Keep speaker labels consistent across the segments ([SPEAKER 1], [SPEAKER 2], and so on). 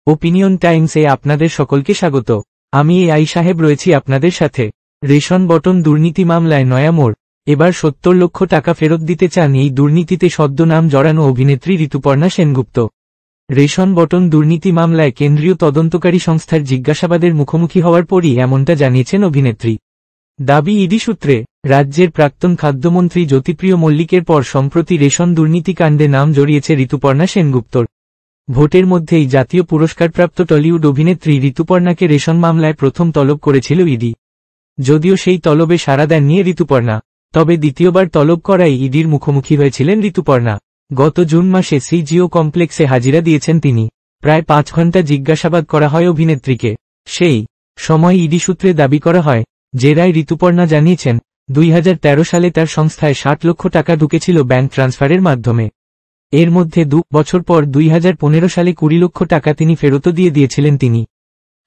[SPEAKER 1] Opinion টাইমসে আপনাদের সকলকে স্বাগত। আমি এআই সাহেব রয়েছি আপনাদের সাথে। রেশন বটন দুর্নীতি মামলায় নয়া মোড়। এবার 70 লক্ষ টাকা ফেরত দিতে চান এই দুর্নীতিতে সদ্য নাম জড়ানো অভিনেত্রী ঋতুপর্ণা সেনগুপ্ত। রেশন বটন দুর্নীতি মামলায় কেন্দ্রীয় তদন্তকারী সংস্থার জিজ্ঞাসাবাদের মুখোমুখি হওয়ার পরই এমনটা জানিয়েছেন অভিনেত্রী। দাবি ইডি সূত্রে, রাজ্যের প্রাক্তন খাদ্যমন্ত্রী জ্যোতিপ্রিয় মল্লিকের পর সম্প্রতি রেশন দুর্নীতিকাণ্ডে নাম জড়িয়েছে ঋতুপর্ণা সেনগুপ্তর। ভোটের মধ্যেই জাতীয় পুরস্কারপ্রাপ্ত টলিউড অভিনেত্রী ঋতুপর্ণাকে রেশন মামলায় প্রথম তলব করেছিল ইডি। যদিও সেই তলবে সাড়া দেননি ঋতুপর্ণা, তবে দ্বিতীয়বার তলব করায় ইডির মুখোমুখি হয়েছিলেন ঋতুপর্ণা। গত জুন মাসে সিজিও কমপ্লেক্সে হাজিরা দিয়েছেন তিনি। প্রায় 5 ঘণ্টা জিজ্ঞাসাবাদ করা হয় অভিনেত্রীকে। সেই সময় ইডি সূত্রে দাবি করা হয়, জেরায় ঋতুপর্ণা জানিয়েছেন 2013 সালে তার সংস্থায় 60 লক্ষ টাকা ঢুকেছিল ব্যাংক ট্রান্সফারের মাধ্যমে। এর মধ্যে 2 বছর পর 2015 সালে 20 লক্ষ টাকা তিনি ফেরতও দিয়েছিলেন তিনি।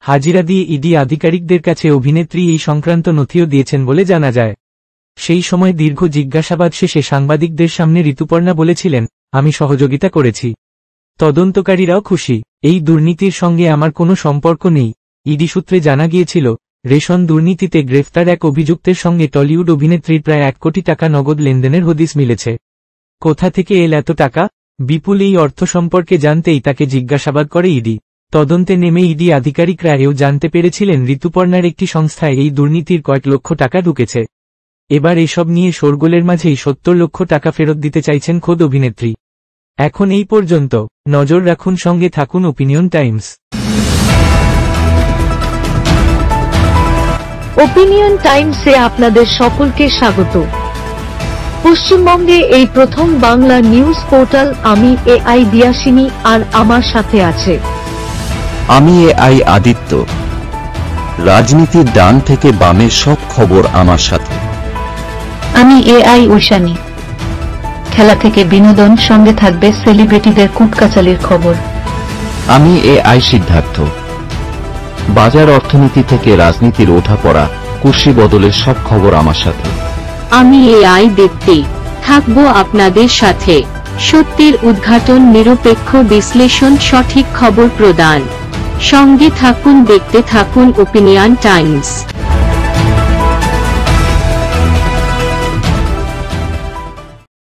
[SPEAKER 1] হাজিরা দিয়ে ইডি আধিকারিকদের কাছে অভিনেত্রী এই সংক্রান্ত নথিও দিয়েছেন বলে জানা যায়। সেই সময় দীর্ঘ জিজ্ঞাসাবাদ শেষে সাংবাদিকদের সামনে ঋতুপর্ণা বলেছিলেন, আমি সহযোগিতা করেছি। তদন্তকারীরাও খুশি। এই দুর্নীতির সঙ্গে আমার কোনো সম্পর্ক নেই। ইডি সূত্রে জানা গিয়েছিল, রেশন দুর্নীতিতে গ্রেফতার এক অভিযুক্তের সঙ্গে টলিউড অভিনেত্রীর প্রায় 1 কোটি টাকা নগদ লেনদেনের হদিস মিলেছে। কোথা থেকে এল এত টাকা? বিপুল এই অর্থ সম্পর্কে জানতেই তাকে জিজ্ঞাসাবাদ করে ইডি। তদন্তে নেমে ইডি আধিকারিকরা এও জানতে পেরেছিলেন ঋতুপর্ণার একটি সংস্থায় এই দুর্নীতির কয়েক লক্ষ টাকা ঢুকেছে। এবার এসব নিয়ে শোরগোলের মাঝেই 70 লক্ষ টাকা ফেরত দিতে চাইছেন খোদ অভিনেত্রী। এখন এই পর্যন্ত। নজর রাখুন, সঙ্গে থাকুন ওপিনিয়ন টাইমস।
[SPEAKER 2] ওপিনিয়ন টাইমসে আপনাদের সকলকে স্বাগত। পশ্চিমবঙ্গে এই প্রথম বাংলা নিউজ পোর্টাল আমি এআই দিয়াসিনী, আর আমার সাথে আছে
[SPEAKER 3] আমি এআই আদিত্য। রাজনীতির ডান থেকে বামের সব খবর আমার সাথে।
[SPEAKER 4] আমি এআই ঐশানী। খেলা থেকে বিনোদন, সঙ্গে থাকবে সেলিব্রিটিদের কুটকাচালির খবর।
[SPEAKER 3] আমি এআই সিদ্ধার্থ। বাজার অর্থনীতি থেকে রাজনীতির ওঠাপড়া, কুর্সি বদলের সব খবর আমার সাথে।
[SPEAKER 5] আমি এআই দীপ্তি, থাকবো আপনাদের সাথে। সত্যের উদ্ঘাটন, নিরপেক্ষ বিশ্লেষণ, সঠিক খবর প্রদান। সঙ্গে থাকুন, দেখতে থাকুন ওপিনিয়ন টাইমস।